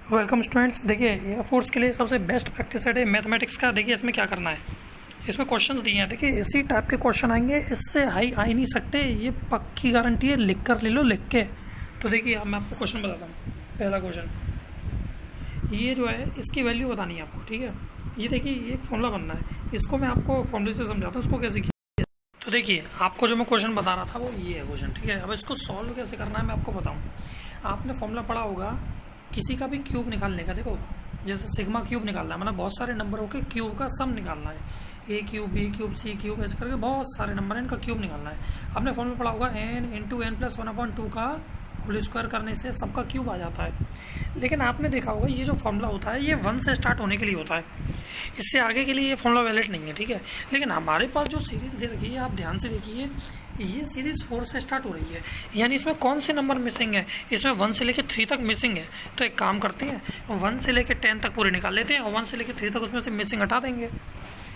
Welcome students. देखिए air force के लिए सबसे बेस्ट प्रैक्टिस सेट है मैथमेटिक्स का। देखिए इसमें क्या करना है, इसमें क्वेश्चंस दिए हैं। देखिए इसी टाइप के क्वेश्चन आएंगे, इससे हाई आ ही नहीं सकते, ये पक्की गारंटी है। लिख कर ले लो, लिख के। तो देखिए अब मैं आपको क्वेश्चन बताता हूँ। पहला क्वेश्चन ये जो है, इसकी वैल्यू बतानी है आपको, ठीक है। ये देखिए ये एक फॉर्मूला बनना है, इसको मैं आपको फॉर्मूले से समझाता हूँ इसको कैसे किया। तो देखिए आपको जो मैं क्वेश्चन बता रहा था वो ये है क्वेश्चन, ठीक है। अब इसको सॉल्व कैसे करना है मैं आपको बताऊँ। आपने फॉर्मूला पढ़ा होगा किसी का भी क्यूब निकालने का। देखो जैसे सिग्मा क्यूब निकालना है, मतलब बहुत सारे नंबरों के क्यूब का सम निकालना है। ए क्यूब, बी क्यूब, सी क्यूब, ऐसे करके बहुत सारे नंबर हैं, इनका क्यूब निकालना है। आपने फॉर्मूला पढ़ा होगा n इंटू एन प्लस 1/2 का होल स्क्वायर करने से सबका क्यूब आ जाता है। लेकिन आपने देखा होगा ये जो फॉर्मूला होता है ये 1 से स्टार्ट होने के लिए होता है, इससे आगे के लिए ये फॉर्मूला वैलिड नहीं है, ठीक है। लेकिन हमारे पास जो सीरीज दे रखी है, आप ध्यान से देखिए, ये सीरीज 4 से स्टार्ट हो रही है, यानी इसमें कौन से नंबर मिसिंग है, इसमें 1 से लेकर 3 तक मिसिंग है। तो एक काम करते हैं, 1 से लेकर 10 तक पूरे निकाल लेते हैं और 1 से लेकर 3 तक उसमें से मिसिंग हटा देंगे।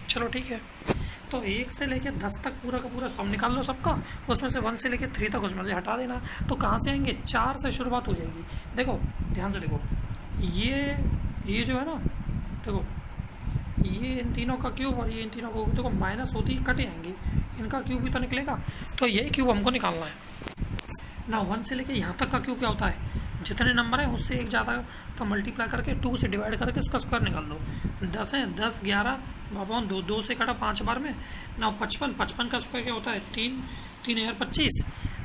चलो ठीक है। तो 1 से लेकर 10 तक पूरा का पूरा सम निकाल लो सबका, उसमें से 1 से लेकर 3 तक उसमें से हटा देना। तो कहाँ से आएंगे, 4 से शुरुआत हो जाएगी। देखो ध्यान से देखो, ये जो है ना, देखो ये इन तीनों का क्यूब और ये इन तीनों का, देखो माइनस होती कटे आएंगे, इनका क्यूब भी तो निकलेगा। तो यही क्यूब हमको निकालना है ना। 1 से लेके यहाँ तक का क्यूब क्या होता है, जितने नंबर हैं उससे एक ज़्यादा का मल्टीप्लाई करके 2 से डिवाइड करके उसका स्क्वायर निकाल दो। 10 है, 10 11 अपॉन 2, 2 से कटा 5 बार में ना। 55 का स्क्वायर क्या होता है, 3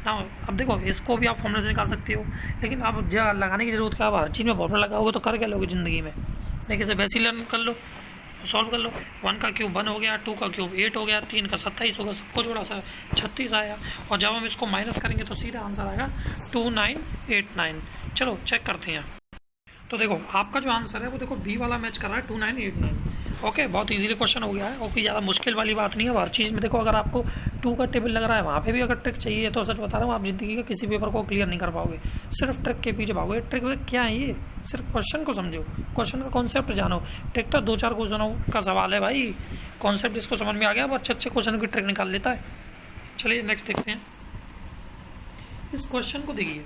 ना। अब देखो इसको भी आप फॉर्मूले से निकाल सकते हो, लेकिन अब लगाने की जरूरत है। आप हर चीज़ में फॉर्मूला लगाओगे तो कर क्या लोगे ज़िंदगी में। देखिए इसे वैसे ही लर्न कर लो, सॉल्व कर लो। 1 का क्यूब 1 हो गया, 2 का क्यूब 8 हो गया, 3 का 27 होगा, सबको जोड़ा सा 36 आया। और जब हम इसको माइनस करेंगे तो सीधा आंसर आएगा 2989। चलो चेक करते हैं। तो देखो आपका जो आंसर है वो देखो बी वाला मैच कर रहा है, 2989। ओके, बहुत इजीली क्वेश्चन हो गया है और कोई ज़्यादा मुश्किल वाली बात नहीं है। हर चीज़ में देखो, अगर आपको 2 का टेबल लग रहा है वहाँ पे भी अगर ट्रिक चाहिए तो सच बता रहा हूँ, आप ज़िंदगी के किसी पेपर को क्लियर नहीं कर पाओगे, सिर्फ ट्रिक के पीछे भागोगे। ट्रिक क्या है ये, सिर्फ क्वेश्चन को समझो, क्वेश्चन का कॉन्सेप्ट जानो। ट्रिक तो 2-4 क्वेश्चनों का सवाल है भाई, कॉन्सेप्ट जिसको समझ में आ गया वो अच्छे अच्छे क्वेश्चन की ट्रिक निकाल लेता है। चलिए नेक्स्ट देखते हैं। इस क्वेश्चन को देखिए,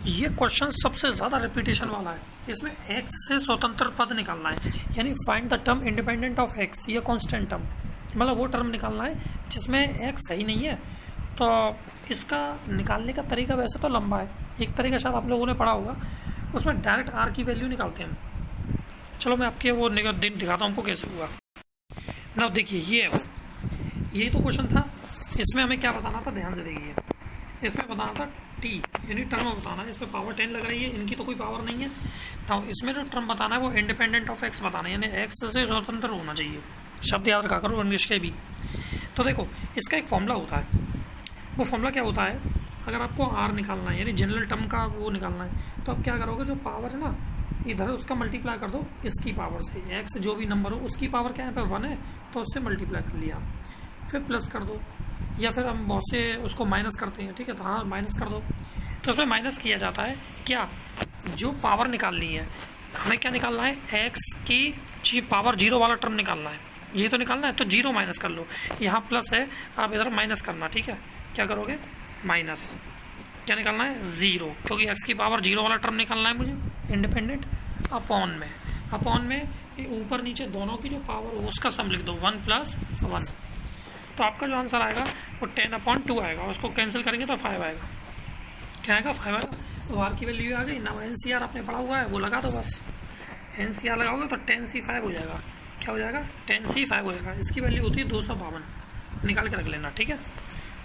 ये क्वेश्चन सबसे ज़्यादा रिपीटेशन वाला है। इसमें x से स्वतंत्र पद निकालना है, यानी find the term independent of x, ये कांस्टेंट टर्म, मतलब वो टर्म निकालना है जिसमें x है ही नहीं है। तो इसका निकालने का तरीका वैसे तो लंबा है, एक तरीका शायद आप लोगों ने पढ़ा होगा, उसमें डायरेक्ट r की वैल्यू निकालते हैं हम। चलो मैं आपके वो दिन दिखाता हूँ हमको कैसे हुआ ना। देखिए ये है वो, यही तो क्वेश्चन था। इसमें हमें क्या बताना था, ध्यान से देखिए। इसमें बताना था टी, यानी टर्म बताना है। इसमें पावर 10 लग रही है, इनकी तो कोई पावर नहीं है ना। इसमें जो टर्म बताना है वो इंडिपेंडेंट ऑफ एक्स बताना है, यानी एक्स से स्वतंत्र होना चाहिए। शब्द याद रखा करो इंग्लिश के भी। तो देखो इसका एक फॉर्मूला होता है, वो फॉर्मूला क्या होता है, अगर आपको आर निकालना है यानी जनरल टर्म का वो निकालना है, तो आप क्या करोगे, जो पावर है ना इधर उसका मल्टीप्लाई कर दो इसकी पावर से। एक्स जो भी नंबर हो उसकी पावर क्या है, यहाँ पे 1 है तो उससे मल्टीप्लाई कर लिया, फिर प्लस कर दो, या फिर हम बहुत से उसको माइनस करते हैं, ठीक है। तो हाँ माइनस कर दो। तो उसमें माइनस किया जाता है क्या, जो पावर निकालनी है हमें क्या निकालना है, एक्स की पावर 0 वाला टर्म निकालना है, ये तो निकालना है। तो 0 माइनस कर लो, यहाँ प्लस है आप इधर माइनस करना, ठीक है। क्या करोगे, माइनस, क्या निकालना है 0, क्योंकि एक्स की पावर 0 वाला टर्म निकालना है मुझे, इंडिपेंडेंट। अपॉन में ऊपर नीचे दोनों की जो पावर हो उसका सम लिख दो, 1 + 1। तो आपका जो आंसर आएगा वो 10/2 आएगा, उसको कैंसिल करेंगे तो 5 आएगा। क्या आएगा, 5 आएगा। तो आर की वैल्यू आ गई ना। NCR आपने पढ़ा हुआ है वो लगा दो बस, NCR लगाओगे तो 10C5 हो जाएगा। क्या हो जाएगा, 10C5 हो जाएगा। इसकी वैल्यू होती है 252, निकाल के रख लेना, ठीक है।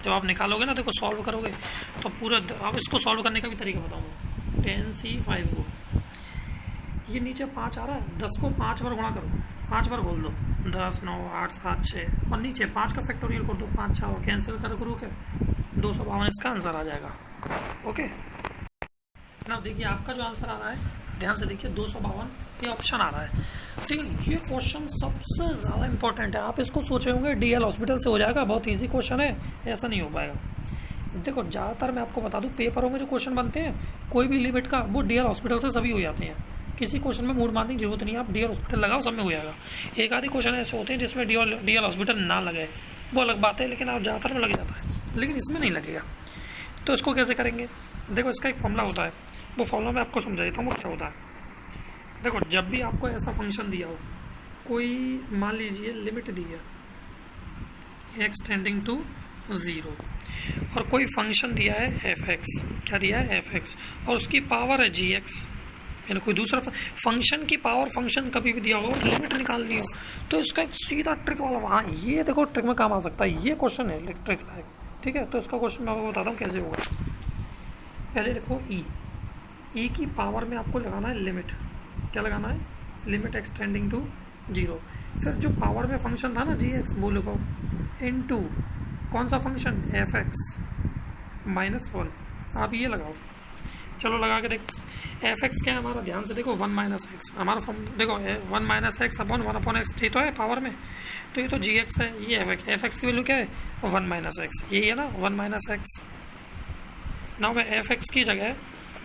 जब आप निकालोगे ना, देखो सॉल्व करोगे तो पूरा, आप इसको सॉल्व करने का भी तरीका बताऊँगा। 10C5 को, ये नीचे 5 आ रहा है, 10 को 5 बार गुणा करो, 5 बार खोल दो, 10 9 8 7 6, और नीचे 5 का फैक्टोरियल कर दो, 5 6 और कैंसिल करो के 252 इसका आंसर आ जाएगा। ओके ना। देखिए आपका जो आंसर आ रहा है, ध्यान से देखिए, 252 ये ऑप्शन आ रहा है, ठीक है। ये क्वेश्चन सबसे ज़्यादा इंपॉर्टेंट है। आप इसको सोचे होंगे DL हॉस्पिटल से हो जाएगा, बहुत ईजी क्वेश्चन है, ऐसा नहीं हो पाएगा। देखो ज़्यादातर मैं आपको बता दूँ, पेपरों में जो क्वेश्चन बनते हैं कोई भी लिमिट का, वो DL हॉस्पिटल से सभी हो जाते हैं। किसी क्वेश्चन में मूड मारने की जरूरत नहीं है, आप DL हॉस्पिटल लगाओ, सब में हो जाएगा। एक आधे क्वेश्चन ऐसे होते हैं जिसमें DL हॉस्पिटल ना लगे, वो अलग बात है, लेकिन आप ज़्यादातर में लग जाता है, लेकिन इसमें नहीं लगेगा। तो इसको कैसे करेंगे, देखो इसका एक फॉर्मूला होता है, वो फॉर्मूला मैं आपको समझा देता हूँ वो क्या होता है। देखो जब भी आपको ऐसा फंक्शन दिया हो, कोई मान लीजिए लिमिट दी है एक्स टेंडिंग टू 0 और कोई फंक्शन दिया है एफ एक्स, क्या दिया है एफ एक्स, और उसकी पावर है जी एक्स, यानी कोई दूसरा फंक्शन की पावर फंक्शन कभी भी दिया हो और लिमिट निकालनी हो, तो इसका एक सीधा ट्रिक वाला वहाँ ये देखो ट्रिक में काम आ सकता है। ये क्वेश्चन है ट्रिक लायक, ठीक है। तो इसका क्वेश्चन मैं आपको बताता हूँ कैसे होगा। पहले देखो ई की पावर में आपको लगाना है लिमिट, क्या लगाना है, लिमिट एक्सटेंडिंग टू 0। फिर जो पावर में फंक्शन था ना जी एक्स, वो लिखो इनटू कौन सा फंक्शन एफ एक्स -1, आप ये लगाओ। चलो लगा के देखो एफ एक्स क्या है हमारा, ध्यान से देखो 1 माइनस एक्स हमारा फॉर्म देखो 1 minus x upon 1 upon x, ये तो है पावर में, तो ये तो जी एक्स है, ये एफ एक्स की वैल्यू क्या है 1 माइनस एक्स, यही है ना 1 माइनस एक्स। ना मैं एफ एक्स की जगह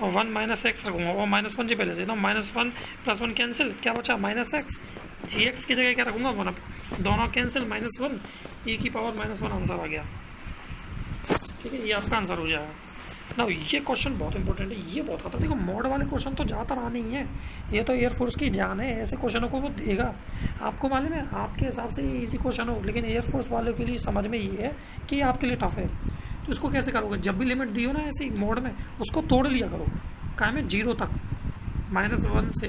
1 माइनस एक्स रखूँगा, और -1 जी पहले से ना, -1 + 1 कैंसिल, क्या बचा माइनस एक्स, जी एक्स की जगह क्या रखूँगा 1 अपॉन एक्स, दोनों कैंसिल -1, ई की पावर -1 आंसर आ गया, ठीक है। ये आपका आंसर हो जाएगा ना। ये क्वेश्चन बहुत इंपॉर्टेंट है, ये बहुत आता है। देखो मोड वाले क्वेश्चन तो ज़्यादातर आने ही है, ये तो एयरफोर्स की जान है, ऐसे क्वेश्चनों को वो देगा। आपको मालूम है आपके हिसाब से ये इजी क्वेश्चन हो, लेकिन एयरफोर्स वालों के लिए समझ में ये है कि ये आपके लिए टफ है। तो इसको कैसे करोगे, जब भी लिमिट दी हो ना ऐसे मोड में, उसको तोड़ लिया करो, क्या में 0 तक, -1 से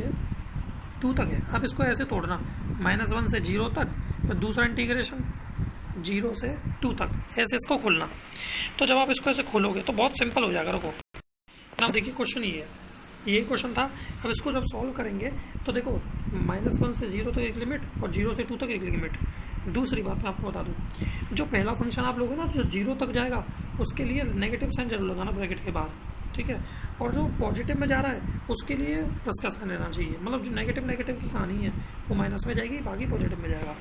2 तक है, अब इसको ऐसे तोड़ना, -1 से 0 तक, फिर दूसरा इंटीग्रेशन 0 से 2 तक, ऐसे इसको खोलना। तो जब आप इसको ऐसे खोलोगे तो बहुत सिंपल हो जाएगा। रुको ना, देखिए क्वेश्चन ये है, ये क्वेश्चन था। अब इसको जब सॉल्व करेंगे तो देखो -1 से 0 तक एक लिमिट और 0 से 2 तक एक लिमिट। दूसरी बात मैं आपको बता दूं, जो पहला फंक्शन आप लोगे ना जो 0 तक जाएगा उसके लिए नेगेटिव साइन जरूर लगाना ब्रैकेट के बाहर, ठीक है। और जो पॉजिटिव में जा रहा है उसके लिए प्लस का साइन रहना चाहिए, मतलब जो नेगेटिव की कहानी है वो माइनस में जाएगी, बाकी पॉजिटिव में जाएगा,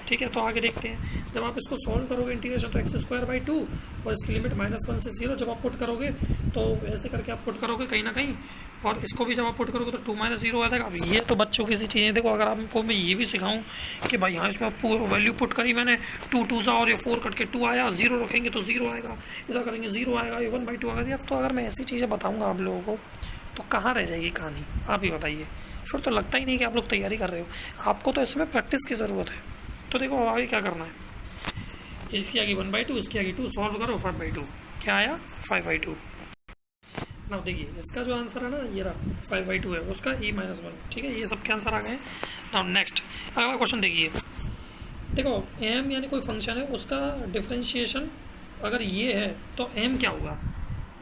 ठीक है। तो आगे देखते हैं, जब आप इसको सॉल्व करोगे इंटीग्रेशन तो x² 2 और इसकी लिमिट -1 से 0 जब आप पुट करोगे तो ऐसे करके आप पुट करोगे कहीं ना कहीं, और इसको भी जब आप पुट करोगे तो 2 - 0 आ जाएगा। अब ये तो बच्चों की सी चीज़ें, देखो अगर आपको मैं ये भी सिखाऊं कि भाई यहाँ इसमें वैल्यू पुट करी मैंने 2 2 सा और ये 4 कट के 2 आया, 0 रखेंगे तो 0 आएगा, इधर करेंगे 0 आएगा, ये 1/2 आ गया। तो अगर मैं ऐसी चीज़ें बताऊँगा आप लोगों को तो कहाँ रह जाएगी कहानी, आप ही बताइए। फिर तो लगता ही नहीं कि आप लोग तैयारी कर रहे हो, आपको तो इसमें प्रैक्टिस की ज़रूरत है। तो देखो आगे क्या करना है, इसकी आगे 1/2, इसकी आगे 2, सॉल्व करो 5/2, क्या आया 5/2। ना देखिए इसका जो आंसर है ना ये रहा 5/2 है, उसका e-1, ठीक है। ये सब के आंसर आ गए हैं। नाउ नेक्स्ट अगला क्वेश्चन देखिए, देखो m यानी कोई फंक्शन है, उसका डिफरेंशिएशन अगर ये है तो m क्या होगा,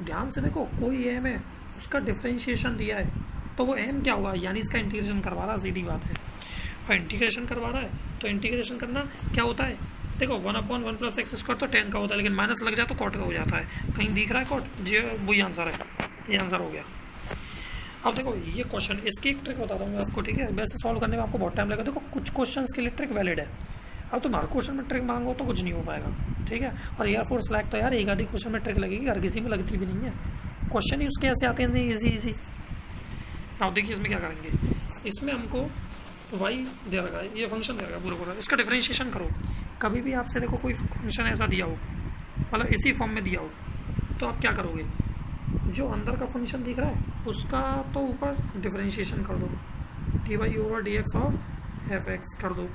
ध्यान से देखो कोई m है उसका डिफरेंशिएशन दिया है तो वो m क्या होगा, यानी इसका इंटीग्रेशन करवा रहा, सीधी बात है। और इंटीग्रेशन करवा रहा है तो इंटीग्रेशन करना क्या होता है, देखो 1/1 + x² तो tan का होता है, लेकिन माइनस लग जाए तो cot का हो जाता है। कहीं दिख रहा है cot, जी वही आंसर है, ये आंसर हो गया। अब देखो ये क्वेश्चन, इसकी एक ट्रिक बताता हूँ मैं आपको, ठीक है। वैसे सॉल्व करने में आपको बहुत टाइम लगेगा, देखो कुछ क्वेश्चन के लिए ट्रिक वैलिड है, अब तुम हर क्वेश्चन में ट्रिक मांगो तो कुछ नहीं हो पाएगा, ठीक है। और एयरफोर्स लायक तो यार एक आधी क्वेश्चन में ट्रिक लगेगी, हर किसी में लगती भी नहीं है, क्वेश्चन ही उसके ऐसे आते हैं ईजी। अब देखिए इसमें क्या करेंगे, इसमें हमको y दे रखा है, ये फंक्शन दे रखा है पूरा, इसका डिफरेंशिएशन करो। कभी भी आपसे देखो कोई फंक्शन ऐसा दिया हो, मतलब इसी फॉर्म में दिया हो, तो आप क्या करोगे, जो अंदर का फंक्शन दिख रहा है उसका तो ऊपर डिफरेंशिएशन कर दो, dy/dx ऑफ f(x) कर दो,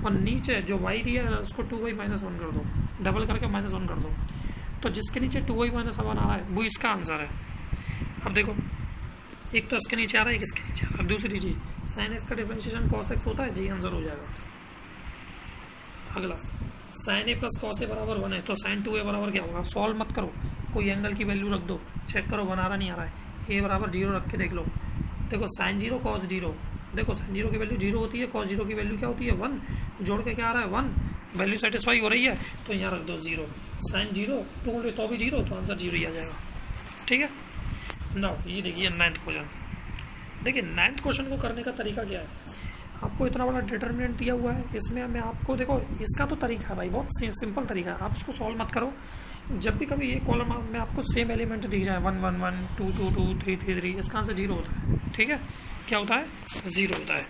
और नीचे जो y दिया है उसको 2y - 1 कर दो, डबल करके -1 कर दो। तो जिसके नीचे 2y - 1 आ रहा है वो इसका आंसर है। अब देखो एक तो इसके नीचे आ रहा है, एक इसके नीचे आ रहा है। दूसरी चीज़ sin x का डिफरेंशिएशन cos x होता है, जी आंसर हो जाएगा। अगला sin a + cos a = 1 है तो sin 2a बराबर क्या होगा, सॉल्व मत करो, कोई एंगल की वैल्यू रख दो, चेक करो बना रहा नहीं आ रहा है, a = 0 रख के देख लो। देखो sin 0 cos 0, देखो sin 0 की वैल्यू 0 होती है, cos 0 की वैल्यू क्या होती है 1, जोड़ के क्या आ रहा है 1, वैल्यू सेटिस्फाई हो रही है तो यहाँ रख दो 0, sin 0 2 ले तो भी 0, तो आंसर 0 ही आ जाएगा, ठीक है। ना ये देखिए 9th क्वेश्चन, देखिए 9th क्वेश्चन को करने का तरीका क्या है, आपको इतना बड़ा डिटर्मिनेंट दिया हुआ है, इसमें मैं आपको देखो इसका तो तरीका है भाई, बहुत सिंपल तरीका है, आप इसको सॉल्व मत करो। जब भी कभी ये कॉलम में आपको सेम एलिमेंट दिख जाए 1 1 1 2 2 2 3 3 3, इसका आंसर 0 होता है, ठीक है। क्या होता है 0 होता है।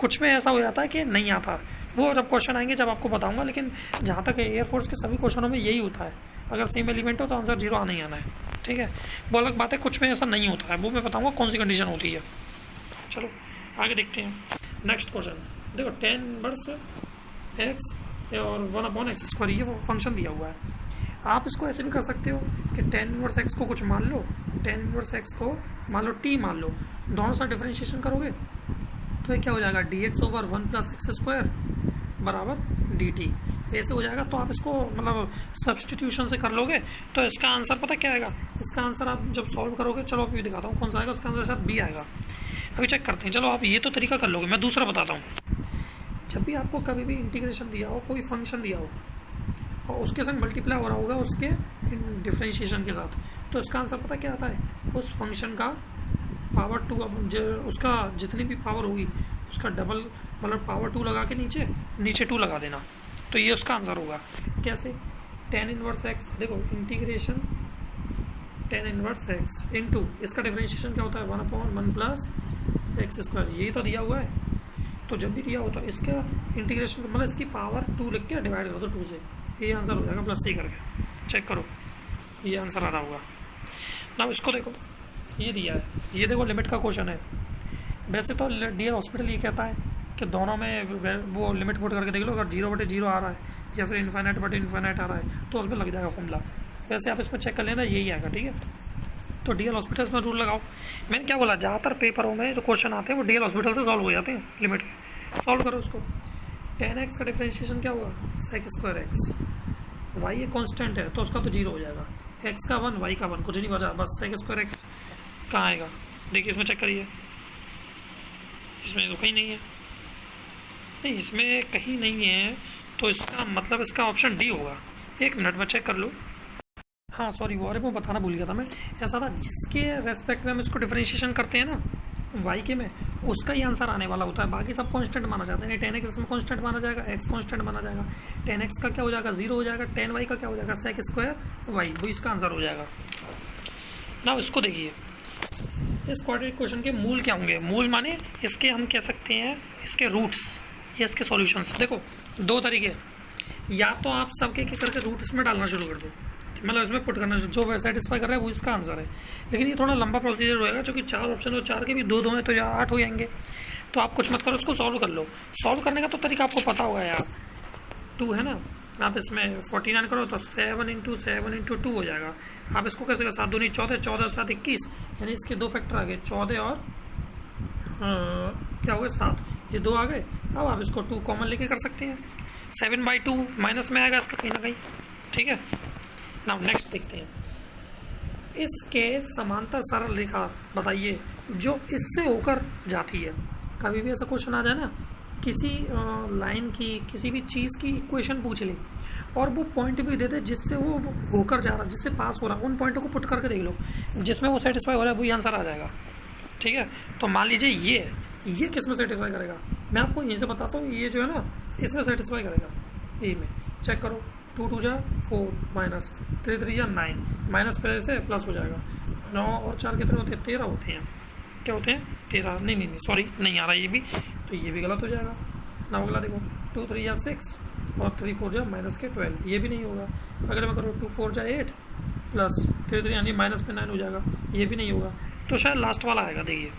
कुछ में ऐसा हो जाता है कि नहीं आता, वो जब क्वेश्चन आएंगे जब आपको बताऊंगा, लेकिन जहाँ तक एयरफोर्स के सभी क्वेश्चनों में यही होता है, अगर सेम एलिमेंट हो तो आंसर 0 आना ही आना है, ठीक है। वो अलग बात है कुछ में ऐसा नहीं होता है, वो मैं बताऊँगा कौन सी कंडीशन होती है। चलो आगे देखते हैं नेक्स्ट क्वेश्चन। देखो टेन इनवर्स एक्स और 1/x², ये वो फंक्शन दिया हुआ है। आप इसको ऐसे भी कर सकते हो कि टेन इनवर्स एक्स को कुछ मान लो, टेन इनवर्स एक्स को मान लो टी मान लो, दोनों साथ डिफरेंशिएशन करोगे तो ये क्या हो जाएगा, dx/1 + x² बराबर dt, ऐसे हो जाएगा। तो आप इसको मतलब सब्सटीट्यूशन से कर लोगे तो इसका आंसर पता क्या आएगा, इसका आंसर आप जब सॉल्व करोगे, चलो अभी दिखाता हूँ कौन सा आएगा, इसका आंसर शायद बी आएगा। अभी चेक करते हैं, चलो आप ये तो तरीका कर लोगे, मैं दूसरा बताता हूँ। जब भी आपको कभी भी इंटीग्रेशन दिया हो, कोई फंक्शन दिया हो और उसके संग मल्टीप्लाई हो रहा होगा उसके डिफरेंशिएशन के साथ, तो इसका आंसर पता क्या आता है, उस फंक्शन का पावर 2, उसका जितनी भी पावर होगी उसका डबल, मतलब पावर 2 लगा के नीचे 2 लगा देना, तो ये उसका आंसर होगा। कैसे, टेन इनवर्स एक्स, देखो integration tan inverse x into इसका डिफरेंशिएशन क्या होता है, 1/1 + x², यही तो दिया हुआ है। तो जब भी दिया हो तो इसका इंटीग्रेशन मतलब इसकी पावर 2 लिख के डिवाइड कर दो 2 से, ये आंसर हो जाएगा +3 करके। चेक करो, ये आंसर आ रहा होगा ना। इसको देखो, ये दिया है, ये देखो लिमिट का क्वेश्चन है। वैसे तो डीएल हॉस्पिटल ये कहता है कि दोनों में वो लिमिट पुट करके देख लो, अगर 0/0 आ रहा है या फिर ∞/∞ आ रहा है तो उसमें लग जाएगा फॉर्मूला। वैसे आप इसमें चेक कर लेना, यही आएगा, ठीक है। तो डीएल हॉस्पिटल में रूल लगाओ। मैंने क्या बोला, ज़्यादातर पेपरों में जो क्वेश्चन आते हैं वो डीएल हॉस्पिटल से सॉल्व हो जाते हैं, लिमिट सॉल्व करो उसको। 10x का डिफरेंशिएशन क्या होगा, sec²x, y ये कांस्टेंट है तो उसका तो 0 हो जाएगा, x का 1 y का 1, कुछ नहीं बचा, बस sec²x कहाँ आएगा, देखिए इसमें चेक करिए, इसमें तो कहीं नहीं है, नहीं इसमें कहीं नहीं है, तो इसका मतलब इसका ऑप्शन डी होगा। एक मिनट में चेक कर लो, हाँ सॉरी वो अरे मैं बताना भूल गया था मैं, ऐसा था जिसके रेस्पेक्ट में हम इसको डिफरेंशिएशन करते हैं ना y के में, उसका ही आंसर आने वाला होता है, बाकी सब कांस्टेंट माना जाता है। 10x इसमें कांस्टेंट माना जाएगा, x कांस्टेंट माना जाएगा, 10x का क्या हो जाएगा 0 हो जाएगा, 10y का क्या हो जाएगा sec²y, वो इसका आंसर हो जाएगा ना। इसको देखिए, इस क्वाड्रेटिक क्वेश्चन के मूल क्या होंगे, मूल माने इसके हम कह सकते हैं इसके रूट्स या इसके सॉल्यूशंस। देखो दो तरीके, या तो आप सबके एक करके रूट इसमें डालना शुरू कर दो, मतलब इसमें पुट करना, जो सेटिस्फाई कर रहा है वो इसका आंसर है। लेकिन ये थोड़ा लंबा प्रोसीजर होएगा क्योंकि 4 ऑप्शन हो, 4 के भी 2 हैं तो या 8 हो जाएंगे। तो आप कुछ मत करो, उसको सॉल्व कर लो। सॉल्व करने का तो तरीका आपको पता होगा यार, 2 है ना, आप इसमें 49 करो तो 7 × 7 × 2 हो जाएगा। आप इसको कैसे, 7 दूनी 14, 14 7 21, यानी इसके 2 फैक्टर आ गए, 14 और क्या हो गए 7, ये 2 आ गए। अब आप इसको 2 कॉमन लेके कर सकते हैं, 7/2 माइनस में आएगा इसका कहीं ना कहीं, ठीक है। नाउ नेक्स्ट देखते हैं, इसके समांतर सरल रेखा बताइए जो इससे होकर जाती है। कभी भी ऐसा क्वेश्चन आ जाए ना, किसी लाइन की किसी भी चीज़ की इक्वेशन पूछ ले और वो पॉइंट भी दे दे जिससे वो होकर जा रहा, जिससे पास हो रहा, उन पॉइंटों को पुट करके देख लो, जिसमें वो सेटिस्फाई हो रहा है वही आंसर आ जाएगा, ठीक है। तो मान लीजिए ये किस में सेटिस्फाई करेगा, मैं आपको यहीं से बताता हूँ, ये जो है ना इसमें सेटिस्फाई करेगा, ए में। चेक करो, 2 × 2 = 4 माइनस 3 × 3 = 9, माइनस पहले से प्लस हो जाएगा। 9 और 4 कितने होते हैं, 13 होते हैं। क्या होते हैं, 13, नहीं सॉरी नहीं आ रहा ये भी, तो ये भी गलत हो जाएगा ना। अगला देखो, 2 × 3 = 6 और 3 × 4 = -12, ये भी नहीं होगा। अगले में करो 2 × 4 = 8 प्लस 3 × 3 यानी माइनस में 9 हो जाएगा, ये भी नहीं होगा। तो शायद लास्ट वाला आएगा, देखिए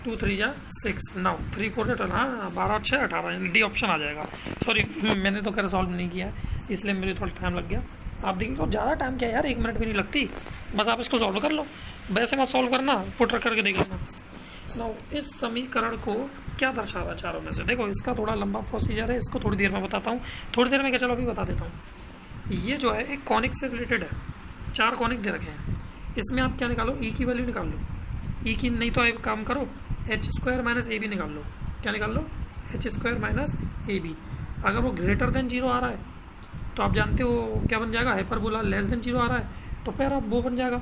2 × 3 = 6, नाउ 3 × 4 = 12, हाँ 12 और 6 18, डी ऑप्शन आ जाएगा। सॉरी मैंने तो खैर सॉल्व नहीं किया है इसलिए मेरे थोड़ा टाइम लग गया। आप देखिए तो ज़्यादा टाइम क्या यार, 1 मिनट भी नहीं लगती, बस आप इसको सॉल्व कर लो। वैसे मत सॉल्व करना, पुट रख करके देख लेना। नाउ इस समीकरण को क्या दर्शा रहा है चारों में से, देखो इसका थोड़ा लंबा प्रोसीजर है, इसको थोड़ी देर में बताता हूँ, थोड़ी देर में क्या, चलो अभी बता देता हूँ। ये जो है एक कॉनिक से रिलेटेड है, 4 कॉनिक दे रखे हैं, इसमें आप क्या निकालो, ई की वैल्यू निकाल लो। ई की नहीं तो एक काम करो, h² - ab निकाल लो। क्या निकाल लो, h² - ab। अगर वो ग्रेटर देन 0 आ रहा है तो आप जानते हो क्या बन जाएगा, हाइपरबोला। लेस देन 0 आ रहा है तो फिर आप वो बन जाएगा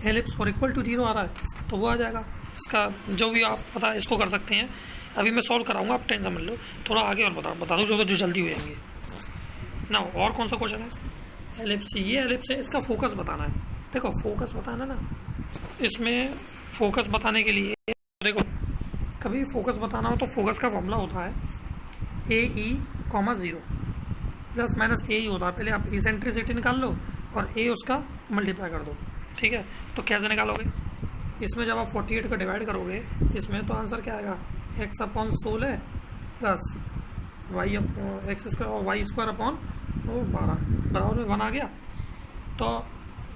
एलिप्स, और इक्वल टू 0 आ रहा है तो वो आ जाएगा। इसका जो भी आप पता है इसको कर सकते हैं। अभी मैं सॉल्व कराऊंगा, आप टेंशन मत लो, थोड़ा आगे और बता दूँ जो जल्दी हो जाएंगे ना। और कौन सा क्वेश्चन है, एलिप्स, ये एलिप्स है, इसका फोकस बताना है। देखो फोकस बताना ना, इसमें फोकस बताने के लिए देखो कभी फोकस बताना हो तो फोकस का फॉर्मूला होता है AE, 0 ± ए ही होता है। पहले आप इसेंट्रिसिटी निकाल लो और ए उसका मल्टीप्लाई कर दो, ठीक है। तो कैसे निकालोगे, इसमें जब आप 48 को डिवाइड करोगे इसमें, तो आंसर क्या आएगा, X upon 16 plus Y X square और वाई स्क्वायर अपॉन 12 बराबर में 1 आ गया। तो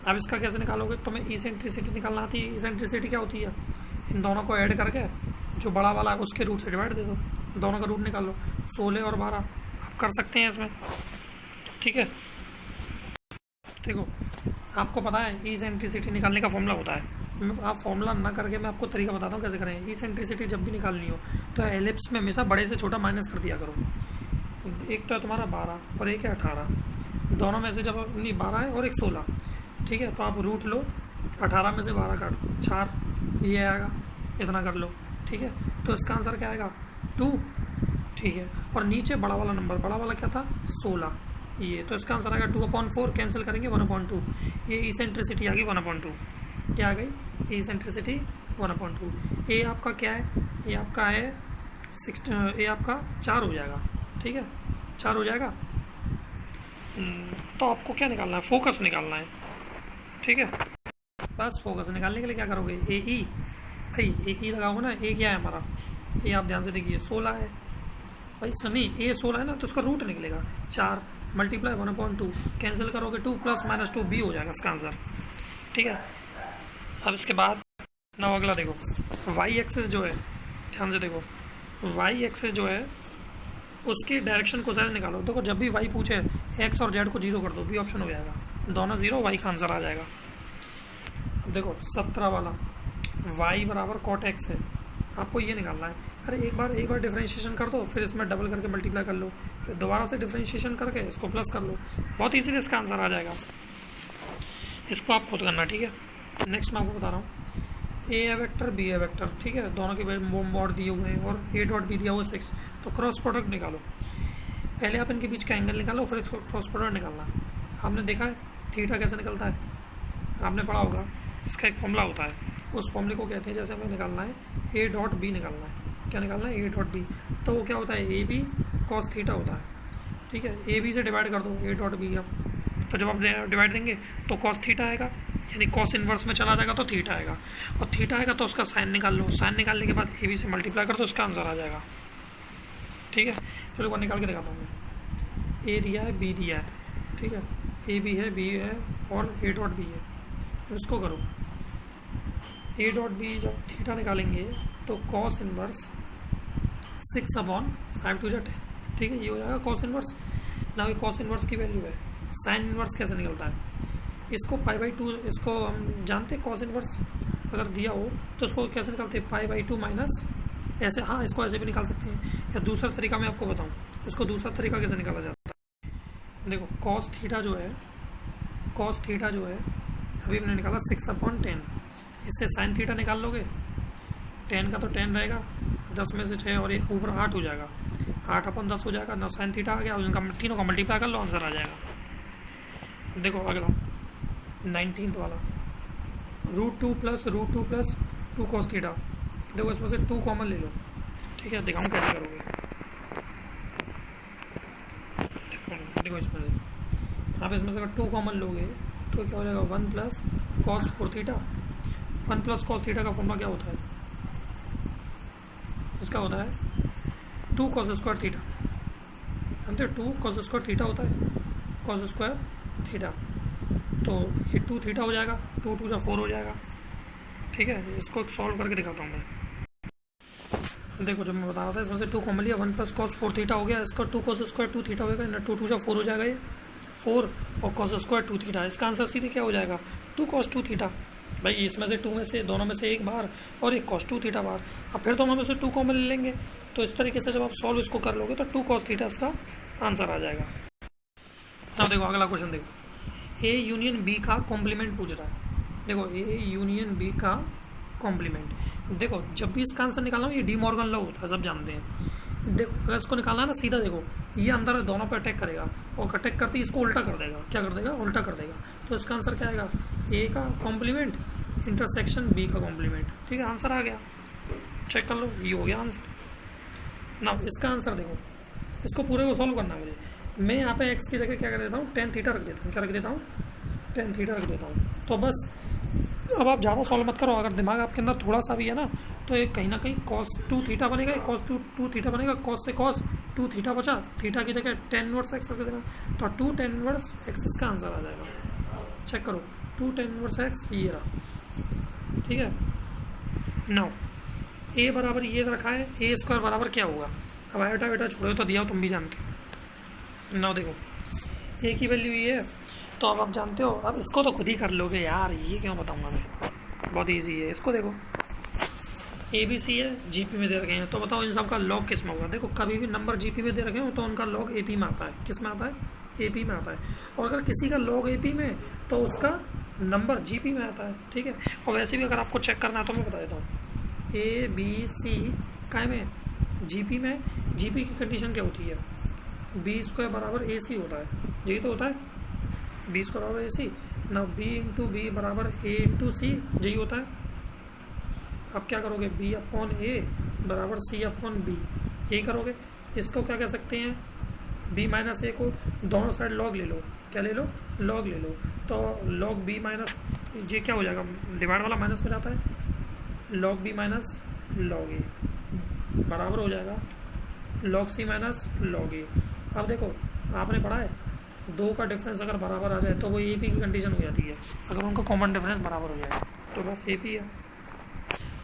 अब इसका कैसे निकालोगे, तुम्हें इसेंट्रिसिटी निकालना आती है। इसेंट्रिसिटी क्या होती है, इन दोनों को ऐड करके जो बड़ा वाला है उसके रूट से डिवाइड दे दो, दोनों का रूट निकाल लो। 16 और 12 आप कर सकते हैं इसमें, ठीक है। देखो आपको पता है इसेंट्रिसिटी निकालने का फॉर्मूला होता है, आप फॉर्मूला ना करके मैं आपको तरीका बताता हूँ कैसे करें। इसेंट्रिसिटी जब भी निकालनी हो तो एलिप्स में हमेशा बड़े से छोटा माइनस कर दिया करो। एक तो है तुम्हारा 12 और एक है 18, दोनों में से जब नहीं 12 है और एक 16, ठीक है। तो आप रूट लो, 18 में से 12 काट 4, ये आएगा, इतना कर लो, ठीक है। तो इसका आंसर क्या आएगा 2, ठीक है। और नीचे बड़ा वाला नंबर, बड़ा वाला क्या था 16, ये, तो इसका आंसर आएगा 2/4, कैंसिल करेंगे 1/2, ये इसेंट्रिसिटी आ गई 1/2, क्या आ गई इसेंट्रिसिटी 1/2। ए आपका क्या है, ये आपका है 6, ये आपका 4 हो जाएगा, ठीक है, 4 हो जाएगा। तो आपको क्या निकालना है, फोकस निकालना है, ठीक है। बस फोकस निकालने के लिए क्या करोगे, ए ई, भाई ए ई लगाओगे ना, ए क्या है हमारा, ए आप ध्यान से देखिए 16 है भाई, सनी ए 16 है ना, तो उसका रूट निकलेगा 4 मल्टीप्लाई 1/2, कैंसिल करोगे 2 + -2 बी हो जाएगा इसका आंसर, ठीक है। अब इसके बाद ना अगला देखो, वाई एक्सिस जो है, ध्यान से देखो, वाई एक्सिस जो है उसकी डायरेक्शन को साइज निकालो। देखो जब भी वाई पूछे एक्स और जेड को 0 कर दो, बी ऑप्शन हो जाएगा, दोनों 0, वाई का आंसर आ जाएगा। देखो 17 वाला वाई बराबर कॉट एक्स है, आपको ये निकालना है। अरे एक बार डिफरेंशिएशन कर दो, फिर इसमें डबल करके मल्टीप्लाई कर लो, फिर दोबारा से डिफरेंशिएशन करके इसको प्लस कर लो, बहुत ईजीली इसका आंसर आ जाएगा। इसको आप खुद करना, ठीक है। नेक्स्ट मैं आपको बता रहा हूँ, ए है वेक्टर, बी है वेक्टर, ठीक है, दोनों के बॉड दिए हुए हैं और ए डॉट बी दिया हुआ 6, तो क्रॉस प्रोडक्ट निकालो। पहले आप इनके बीच का एंगल निकालो, फिर इसको क्रॉस प्रोडक्ट निकालना। आपने देखा है थीटा कैसे निकलता है, आपने पढ़ा होगा, इसका एक फॉर्मूला होता है, उस फॉर्मूले को कहते हैं, जैसे हमें निकालना है ए डॉट बी निकालना है, क्या निकालना है ए डॉट बी, तो वो क्या होता है ए बी कॉस थीटा होता है, ठीक है। ए बी से डिवाइड कर दो ए डॉट बी का, तो जब आप डिवाइड देंगे तो कॉस थीटा आएगा, यानी कॉस इनवर्स में चला जाएगा तो थीटा आएगा, और थीटा आएगा तो उसका साइन निकाल लो, साइन निकालने के बाद ए बी से मल्टीप्लाई कर दो, उसका आंसर आ जाएगा, ठीक है। चलो एक बार निकाल के दिखाता हूँ मैं, ए दिया है बी दिया है, ठीक है, ए बी है बी है और ए डॉट बी है, इसको करो। ए डॉट बी जब थीटा निकालेंगे तो कॉस इनवर्स 6/5 × 10, ठीक है, ये हो जाएगा कॉस इनवर्स। ना ये कॉस इनवर्स की वैल्यू है। साइन इनवर्स कैसे निकलता है, इसको π/2, इसको हम जानते हैं, कॉस इनवर्स अगर दिया हो तो इसको कैसे निकालते हैं, π/2 माइनस ऐसे, हाँ इसको ऐसे भी निकाल सकते हैं, या दूसरा तरीका मैं आपको बताऊँ, इसको दूसरा तरीका कैसे निकाला जाता है। देखो कॉस थीटा जो है, कॉस थीटा जो है अभी हमने निकाला 6/10, इससे साइन थीटा निकाल लोगे, 10 का तो 10 रहेगा, 10 में से 6 और ये ऊपर 8 हो जाएगा, 8/10 हो जाएगा, ना साइन थीटा आ गया, उनका तीनों का मल्टीप्लाई कर लो, आंसर आ जाएगा। देखो अगला 19th वाला, √2 + 2 cos थीटा, देखो इसमें से 2 कॉमन ले लो, ठीक है, दिखाऊँ कैसे करोगे। देखो इसमें से आप इसमें से अगर 2 कॉमन लोगे तो क्या हो जाएगा, 1 + cos 4 थीटा। 1 + cos थीटा का फॉर्मूला क्या होता है, इसका होता है 2 cos² थीटा, जानते हो 2 cos² थीटा होता है, cos² थीटा, तो ये 2 थीटा हो जाएगा, 2 × 2 = 4 हो जाएगा, ठीक है। इसको सॉल्व करके दिखाता हूँ मैं। देखो जब मैं बता रहा था इसमें से 2 कॉमन लिया, 1 + cos 4 थीटा हो गया, इसका 2 cos² 2 थीटा होगा ना, 2 × 2 = 4 हो जाएगा, ये 4 और cos² 2 थीटा, इसका आंसर सीधे क्या हो जाएगा 2 cos 2 थीटा। भाई इसमें से 2 में से दोनों में से एक बार और एक cos 2 थीटा बार, अब फिर दोनों में से 2 कॉमन ले लेंगे, तो इस तरीके से जब आप सॉल्व इसको कर लोगे तो 2 cos थीटा इसका आंसर आ जाएगा। अब देखो अगला क्वेश्चन, देखो ए यूनियन बी का कॉम्प्लीमेंट पूछ रहा है। देखो ए यूनियन बी का कॉम्प्लीमेंट, देखो जब भी इसका आंसर निकालना हो, ये डी मॉर्गन लॉ होता है, सब जानते हैं। देखो अगर इसको निकालना है ना, सीधा देखो ये अंदर दोनों पे अटैक करेगा और अटैक करते ही इसको उल्टा कर देगा, क्या कर देगा, उल्टा कर देगा, तो इसका आंसर क्या आएगा, ए का कॉम्प्लीमेंट इंटरसेक्शन बी का कॉम्प्लीमेंट, ठीक है, आंसर आ गया, चेक कर लो, ये हो गया आंसर। ना इसका आंसर देखो, इसको पूरे को सॉल्व करना है मुझे, मैं यहाँ पे एक्स की जगह क्या कर देता हूँ, tan थीटा रख देता हूँ, क्या रख देता हूँ, tan थीटा रख देता हूँ, तो बस अब आप ज़्यादा सॉल्व मत करो, अगर दिमाग आपके अंदर थोड़ा सा भी है ना तो एक कहीं ना कहीं कॉस 2 थीटा बनेगा, कॉस 2 थीटा बनेगा, कॉस से कॉस 2 थीटा बचा, थीटा की जगह tan इनवर्स एक्स रख देना, तो 2 tan इनवर्स एक्स इसका आंसर आ जाएगा। चेक करो 2 tan इनवर्स एक्स ये रहा, ठीक है। नाउ ए बराबर ये रखा है, ए स्क्वायर बराबर क्या होगा, अब आयोटा बेटा छोड़ो तो दिया हो, तुम भी जानते हो। नाउ देखो ए की वैल्यू ये है, तो अब आप जानते हो, अब इसको तो खुद ही कर लोगे यार, ये क्यों बताऊंगा मैं, बहुत इजी है। इसको देखो ए बी सी है, जीपी में दे रखे हैं, तो बताओ इन सब का लॉग किस में होगा। देखो कभी भी नंबर जीपी में दे रखे हो तो उनका लॉग एपी में आता है, किस में आता है, एपी में आता है। और अगर किसी का लॉग एपी में तो उसका नंबर जीपी में आता है, ठीक है। और वैसे भी अगर आपको चेक करना है तो मैं बता देता हूँ, ए बी सी काय में, जीपी में, जीपी की कंडीशन क्या होती है, बी स्क्वायर बराबर ए सी होता है, यही तो होता है, बी स्क्वायर बराबर ए सी ना, बी इंटू बी बराबर ए इंटू सी, यही होता है। अब क्या करोगे, बी अपॉन ए बराबर सी अपॉन बी, यही करोगे। इसको क्या कह सकते हैं, बी माइनस ए को दोनों साइड लॉग ले लो, क्या ले लो, लॉग ले लो, तो लॉग बी माइनस ये क्या हो जाएगा, डिवाइड वाला माइनस हो जाता है, लॉग बी माइनस लॉग ए बराबर हो जाएगा लॉग सी माइनस लॉग ए। अब देखो आपने पढ़ा है, दो का डिफरेंस अगर बराबर आ जाए तो वो ए पी की कंडीशन हो जाती है, अगर उनका कॉमन डिफरेंस बराबर हो जाए तो बस ए पी है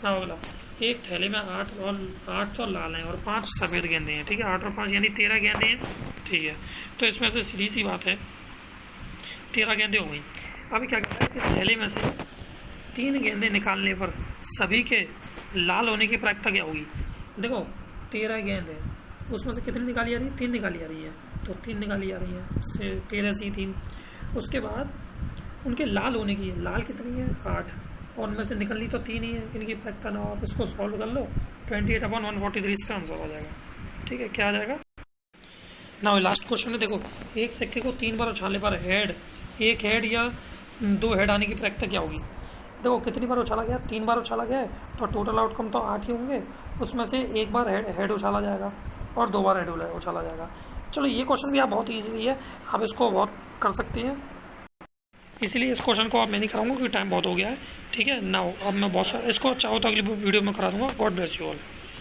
ना। अगला, एक थैले में 8 तो लाल हैं और 5 सफ़ेद गेंदे हैं, ठीक है, 8 और 5 यानी 13 गेंदे हैं, ठीक है। तो इसमें से सीधी सी बात है 13 गेंदे हो गई। अभी क्या कहता है, इस थैले में से 3 गेंदे निकालने पर सभी के लाल होने की प्रायिकता क्या होगी। देखो 13 गेंद है, उसमें से कितनी निकाली आ रही है, 3 निकाली आ रही है, तो 3 निकाली आ रही है, 13 सी 3। उसके बाद उनके लाल होने की, लाल कितनी है 8, और उनमें से निकलनी तो 3 ही है, इनकी प्रायिकता ना, आप इसको सॉल्व कर लो, 28/143 इसका आंसर आ जाएगा, ठीक है। क्या आ जाएगा ना, लास्ट क्वेश्चन है। देखो एक सिक्के को 3 बार उछालने पर हेड, एक हेड या 2 हेड आने की प्रायिकता क्या होगी। देखो कितनी बार उछाला गया, 3 बार उछाला गया है, तो टोटल आउटकम तो 8 ही होंगे, उसमें से एक बार हेड उछाला जाएगा और 2 बार हेड उछाला जाएगा। चलो ये क्वेश्चन भी आप बहुत ईजी है, आप इसको बहुत कर सकते हैं, इसीलिए इस क्वेश्चन को अब मैं नहीं कराऊंगा क्योंकि टाइम बहुत हो गया है, ठीक है ना। अब मैं बहुत सारा इसको चाहो तो अगली वीडियो में करा दूंगा। God bless you all.